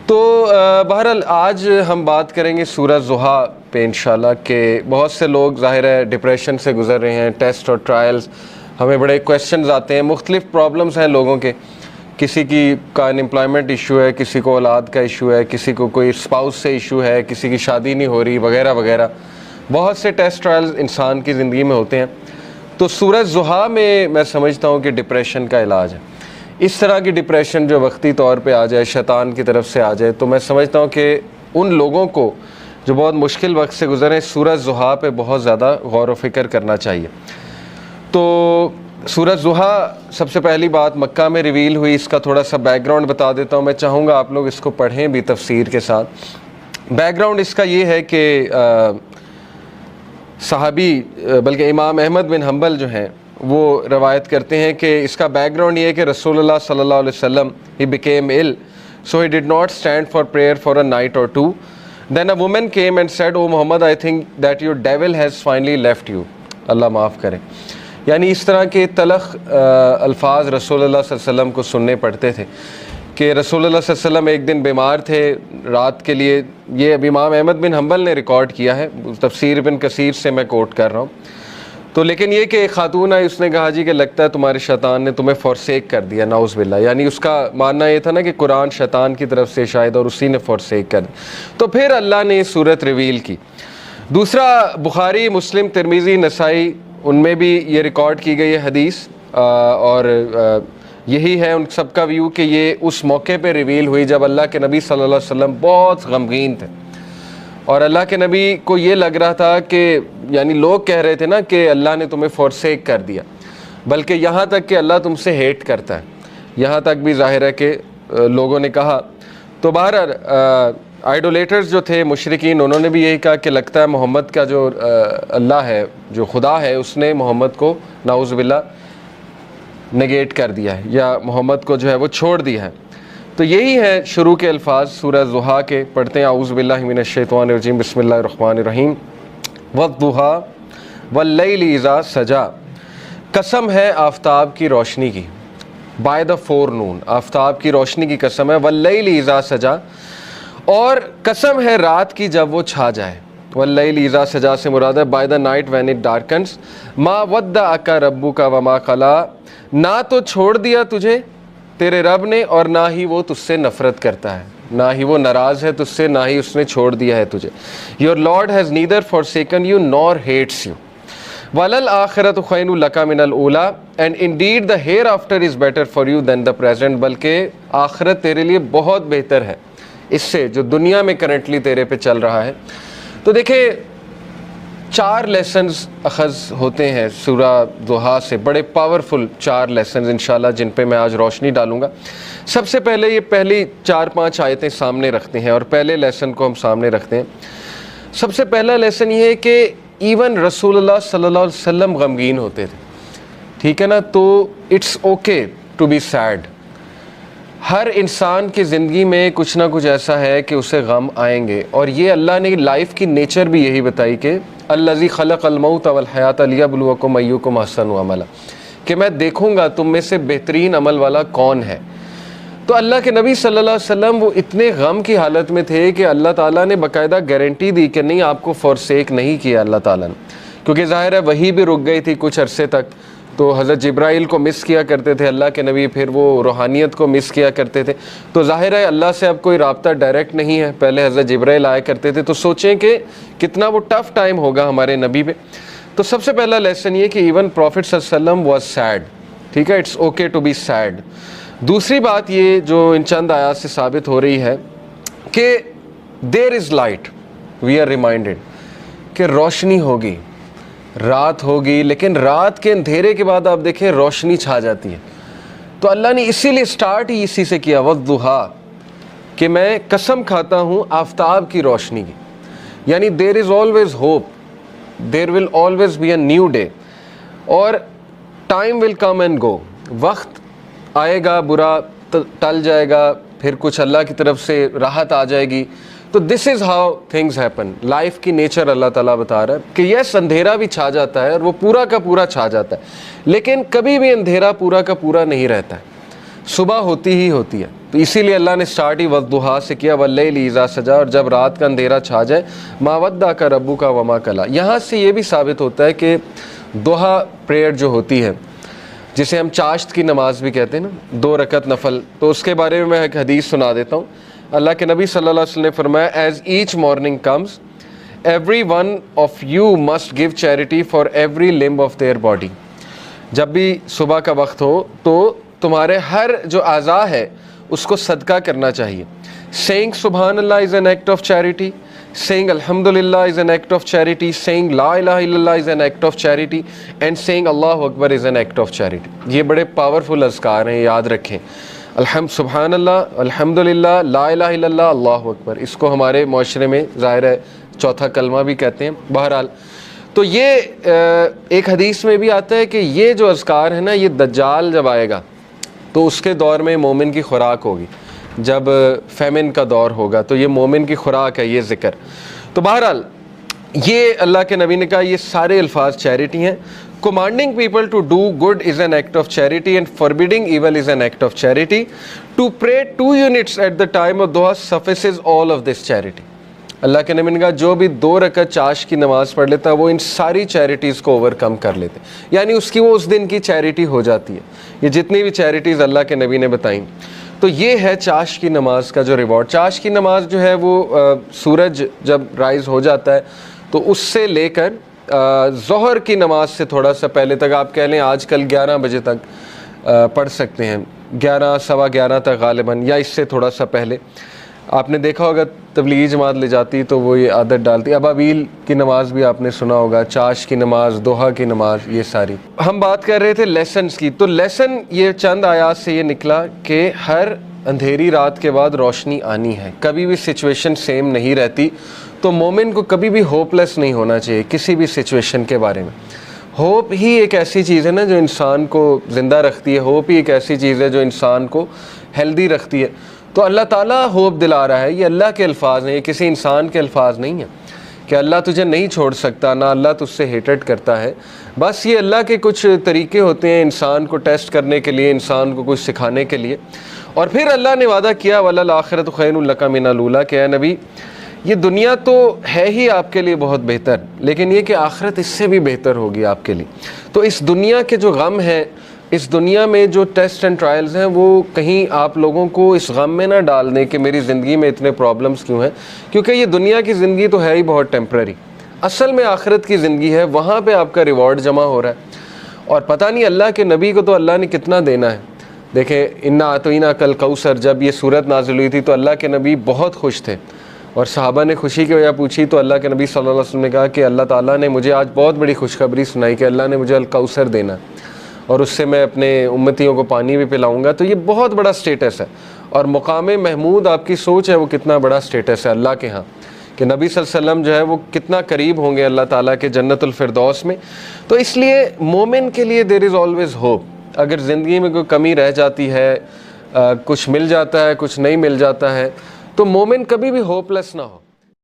تو بہرحال آج ہم بات کریں گے سورہ ضحیٰ پہ انشاءاللہ کہ بہت سے لوگ ظاہر ہے ڈپریشن سے گزر رہے ہیں، ٹیسٹ اور ٹرائلز، ہمیں بڑے کویسچنز آتے ہیں، مختلف پرابلمز ہیں لوگوں کے، کسی کی کا انمپلائمنٹ ایشو ہے، کسی کو اولاد کا ایشو ہے، کسی کو کوئی اسپاؤس سے ایشو ہے، کسی کی شادی نہیں ہو رہی وغیرہ وغیرہ، بہت سے ٹیسٹ ٹرائلز انسان کی زندگی میں ہوتے ہیں۔ تو سورہ ضحیٰ میں سمجھتا ہوں کہ ڈپریشن کا علاج ہے۔ اس طرح کی ڈپریشن جو وقتی طور پہ آ جائے، شیطان کی طرف سے آ جائے، تو میں سمجھتا ہوں کہ ان لوگوں کو جو بہت مشکل وقت سے گزرے سورہ ضحیٰ پہ بہت زیادہ غور و فکر کرنا چاہیے۔ تو سورہ ضحیٰ سب سے پہلی بات مکہ میں ریویل ہوئی، اس کا تھوڑا سا بیک گراؤنڈ بتا دیتا ہوں، میں چاہوں گا آپ لوگ اس کو پڑھیں بھی تفسیر کے ساتھ۔ بیک گراؤنڈ اس کا یہ ہے کہ صحابی بلکہ امام احمد بن حنبل جو ہیں وہ روایت کرتے ہیں کہ اس کا بیک گراؤنڈ یہ ہے کہ رسول اللہ صلی اللہ علیہ وسلم he became ill so he did not stand for prayer for a night or two. Then a woman came and said, "Oh Muhammad, I think that your devil has finally left you." اللہ معاف کرے، یعنی اس طرح کے تلخ الفاظ رسول اللہ صلی اللہ علیہ وسلم کو سننے پڑتے تھے کہ رسول اللہ صلی اللہ علیہ وسلم ایک دن بیمار تھے رات کے لیے۔ یہ اب امام احمد بن حنبل نے ریکارڈ کیا ہے، تفسیر ابن کثیر سے میں کوٹ کر رہا ہوں۔ تو لیکن یہ کہ ایک خاتون آئی، اس نے کہا جی کہ لگتا ہے تمہارے شیطان نے تمہیں فورسیک کر دیا، نعوذ باللہ، یعنی اس کا ماننا یہ تھا نا کہ قرآن شیطان کی طرف سے شاید اور اسی نے فورسیک کر دیا۔ تو پھر اللہ نے یہ صورت ریویل کی۔ دوسرا بخاری، مسلم، ترمذی، نسائی، ان میں بھی یہ ریکارڈ کی گئی ہے حدیث، اور یہی ہے ان سب کا ویو کہ یہ اس موقع پہ ریویل ہوئی جب اللہ کے نبی صلی اللہ علیہ وسلم بہت غمگین تھے، اور اللہ کے نبی کو یہ لگ رہا تھا کہ یعنی لوگ کہہ رہے تھے نا کہ اللہ نے تمہیں فورسیک کر دیا، بلکہ یہاں تک کہ اللہ تم سے ہیٹ کرتا ہے، یہاں تک بھی ظاہر ہے کہ لوگوں نے کہا۔ تو بہرحال آئیڈولیٹرز جو تھے مشرکین، انہوں نے بھی یہی کہا کہ لگتا ہے محمد کا جو اللہ ہے، جو خدا ہے، اس نے محمد کو نعوذ باللہ نگیٹ کر دیا ہے، یا محمد کو جو ہے وہ چھوڑ دیا ہے۔ تو یہی ہے شروع کے الفاظ سورہ ضحیٰ کے، پڑھتے ہیں اعوذ باللہ من الشیطان الرجیم، بسم اللہ الرحمن الرحیم۔ والضحیٰ واللیل اذا سجا، قسم ہے آفتاب کی روشنی کی، بائی دا فور نون، آفتاب کی روشنی کی قسم ہے، واللیل اذا سجا، اور قسم ہے رات کی جب وہ چھا جائے۔ واللیل اذا سجا سے مراد ہے by the night when it darkness, ما ودعک ربک وما قلی، نہ تو چھوڑ دیا تجھے تیرے رب نے اور نہ ہی وہ تجھ سے نفرت کرتا ہے، نہ ہی وہ ناراض ہے تجھ سے، نہ ہی اس نے چھوڑ دیا ہے تجھے۔ Your Lord has neither forsaken you nor hates you. وَلَلْآخِرَةُ خَيْرٌ لَكَ مِنَ الْأُولَىٰ and indeed the hereafter is better for you than the present، بلکہ آخرت تیرے لیے بہت بہتر ہے اس سے جو دنیا میں کرنٹلی تیرے پہ چل رہا ہے۔ تو دیکھیں 4 لیسنز اخذ ہوتے ہیں سورہ ضحیٰ سے، بڑے پاورفل 4 لیسنز انشاءاللہ جن پہ میں آج روشنی ڈالوں گا۔ سب سے پہلے یہ پہلی 4-5 آیتیں سامنے رکھتے ہیں اور پہلے لیسن کو ہم سامنے رکھتے ہیں۔ سب سے پہلا لیسن یہ ہے کہ ایون رسول اللہ صلی اللہ علیہ وسلم غمگین ہوتے تھے، ٹھیک ہے نا، تو it's okay to be sad. ہر انسان کی زندگی میں کچھ نہ کچھ ایسا ہے کہ اسے غم آئیں گے، اور یہ اللہ نے لائف کی نیچر بھی یہی بتائی کہ الذی خلق الموت والحیات لیبلوکم ایکم احسن عملا، کہ میں دیکھوں گا تم میں سے بہترین عمل والا کون ہے۔ تو اللہ کے نبی صلی اللہ علیہ وسلم وہ اتنے غم کی حالت میں تھے کہ اللہ تعالیٰ نے باقاعدہ گارنٹی دی کہ نہیں، آپ کو فورسیک نہیں کیا اللہ تعالیٰ نے، کیونکہ ظاہر ہے وہی بھی رک گئی تھی کچھ عرصے تک، تو حضرت جبرائیل کو مس کیا کرتے تھے اللہ کے نبی، پھر وہ روحانیت کو مس کیا کرتے تھے، تو ظاہر ہے اللہ سے اب کوئی رابطہ ڈائریکٹ نہیں ہے، پہلے حضرت جبرائیل آیا کرتے تھے، تو سوچیں کہ کتنا وہ ٹف ٹائم ہوگا ہمارے نبی پہ۔ تو سب سے پہلا لیسن یہ کہ ایون پروفٹ صلی اللہ علیہ وسلم واز سیڈ، ٹھیک ہے، it's okay to be said. دوسری بات یہ جو ان چند آیات سے ثابت ہو رہی ہے کہ there is light, we are reminded کہ روشنی ہوگی، رات ہوگی، لیکن رات کے اندھیرے کے بعد آپ دیکھیں روشنی چھا جاتی ہے۔ تو اللہ نے اسی لیے سٹارٹ ہی اسی سے کیا، والضحیٰ، کہ میں قسم کھاتا ہوں آفتاب کی روشنی کی، یعنی there is always hope, there will always be a new day, اور time will come and go, وقت آئے گا، برا ٹل جائے گا، پھر کچھ اللہ کی طرف سے راحت آ جائے گی۔ تو this is how things happen, life کی نیچر اللہ تعالیٰ بتا رہا ہے کہ یس اندھیرا بھی چھا جاتا ہے اور وہ پورا کا پورا چھا جاتا ہے، لیکن کبھی بھی اندھیرا پورا کا پورا نہیں رہتا ہے۔ صبح ہوتی ہی ہوتی ہے. تو اسی لیے اللہ نے سٹارٹ ہی والضحیٰ سے کیا، واللیل اذا سجا، اور جب رات کا اندھیرا چھا جائے، ما ودعک ربک وما قلی. یہاں سے یہ بھی ثابت ہوتا ہے کہ ضحیٰ پریئر جو ہوتی ہے، جسے ہم چاشت کی نماز بھی کہتے ہیں نا، 2 رکعت نفل، تو اس کے بارے میں ایک حدیث سنا دیتا ہوں. اللہ کے نبی صلی اللہ علیہ وسلم نے فرمایا، as each morning comes every one of you must give charity for every limb of their body. جب بھی صبح کا وقت ہو تو تمہارے ہر جو اعضاء ہے اس کو صدقہ کرنا چاہیے. سینگ سبحان اللہ is an act of charity, saying alhamdulillah is an act of charity, saying la ilaha illallah is an act of charity, and saying Allahu Akbar is an act of charity. یہ بڑے powerful اذکار ہیں، یاد رکھیں. سبحان اللہ، الحمدللہ، لا الہ الا اللہ، اللہ اکبر. اس کو ہمارے معاشرے میں ظاہر ہے چوتھا کلمہ بھی کہتے ہیں. بہرحال تو یہ ایک حدیث میں بھی آتا ہے کہ یہ جو اذکار ہے نا، یہ دجال جب آئے گا تو اس کے دور میں مومن کی خوراک ہوگی. جب فیمن کا دور ہوگا تو یہ مومن کی خوراک ہے یہ ذکر. تو بہرحال یہ اللہ کے نبی نے کہا یہ سارے الفاظ چیریٹی ہیں. commanding people to do good is an act of charity and forbidding evil is an act of charity. To pray 2 units at the time of duha suffices all of this charity. اللہ کے نبی نے کہا جو بھی 2 رکعت چاش کی نماز پڑھ لیتا ہے وہ ان ساری چیریٹیز کو اوور کم کر لیتے، یعنی اس کی وہ اس دن کی چیریٹی ہو جاتی ہے. یہ جتنی بھی چیریٹیز اللہ کے نبی نے بتائیں. تو یہ ہے چاش کی نماز کا جو ریوارڈ. چاش کی نماز جو ہے وہ سورج جب رائز ہو جاتا ہے تو اس سے لے کر ظہر کی نماز سے تھوڑا سا پہلے تک، آپ کہہ لیں آج کل 11 بجے تک پڑھ سکتے ہیں، 11 سوا 11 تک غالباً، یا اس سے تھوڑا سا پہلے. آپ نے دیکھا ہوگا تبلیغی جماعت لے جاتی تو وہ یہ عادت ڈالتی. ابابیل کی نماز بھی آپ نے سنا ہوگا، چاش کی نماز، دوحہ کی نماز، یہ ساری. ہم بات کر رہے تھے لیسنز کی. تو لیسن یہ چند آیات سے یہ نکلا کہ ہر اندھیری رات کے بعد روشنی آنی ہے. کبھی بھی سچویشن سیم نہیں رہتی. تو مومن کو کبھی بھی ہوپ لیس نہیں ہونا چاہیے کسی بھی سچویشن کے بارے میں. ہوپ ہی ایک ایسی چیز ہے نا جو انسان کو زندہ رکھتی ہے. ہوپ ہی ایک ایسی چیز ہے جو انسان کو ہیلدی رکھتی ہے. تو اللہ تعالیٰ ہوپ دلا رہا ہے. یہ اللہ کے الفاظ ہیں، یہ کسی انسان کے الفاظ نہیں ہیں کہ اللہ تجھے نہیں چھوڑ سکتا، نہ اللہ تجھ سے ہیٹڈ کرتا ہے. بس یہ اللہ کے کچھ طریقے ہوتے ہیں انسان کو ٹیسٹ کرنے کے لیے، انسان کو کچھ سکھانے کے لیے. اور پھر اللہ نے وعدہ کیا وَلَلْآخِرَةُ خَيْرٌ لَكَ مِنَ الْأُولَىٰ، کہ اے نبی یہ دنیا تو ہے ہی آپ کے لیے بہت بہتر، لیکن یہ کہ آخرت اس سے بھی بہتر ہوگی آپ کے لیے. تو اس دنیا کے جو غم ہیں، اس دنیا میں جو ٹیسٹ اینڈ ٹرائلز ہیں، وہ کہیں آپ لوگوں کو اس غم میں نہ ڈال دیں کہ میری زندگی میں اتنے پرابلمس کیوں ہیں، کیونکہ یہ دنیا کی زندگی تو ہے ہی بہت ٹیمپرری. اصل میں آخرت کی زندگی ہے، وہاں پہ آپ کا ریوارڈ جمع ہو رہا ہے. اور پتہ نہیں اللہ کے نبی کو تو اللہ نے کتنا دینا ہے. دیکھیں انا اعطیناک کل کوثر، جب یہ صورت نازل ہوئی تھی تو اللہ کے نبی بہت خوش تھے، اور صحابہ نے خوشی کی وجہ پوچھی تو اللہ کے نبی صلی اللہ علیہ وسلم نے کہا کہ اللہ تعالیٰ نے مجھے آج بہت بڑی خوشخبری سنائی کہ اللہ نے مجھے الکوثر دینا اور اس سے میں اپنے امتیوں کو پانی بھی پلاؤں گا. تو یہ بہت بڑا سٹیٹس ہے. اور مقام محمود آپ کی سوچ ہے وہ کتنا بڑا سٹیٹس ہے اللہ کے ہاں، کہ نبی صلی اللہ علیہ وسلم جو ہے وہ کتنا قریب ہوں گے اللہ تعالیٰ کے جنت الفردوس میں. تو اس لیے مومن کے لیے دیر از آلویز ہوپ. اگر زندگی میں کوئی کمی رہ جاتی ہے، کچھ مل جاتا ہے، کچھ نہیں مل جاتا ہے، تو مومن کبھی بھی ہوپ لیس نہ ہو.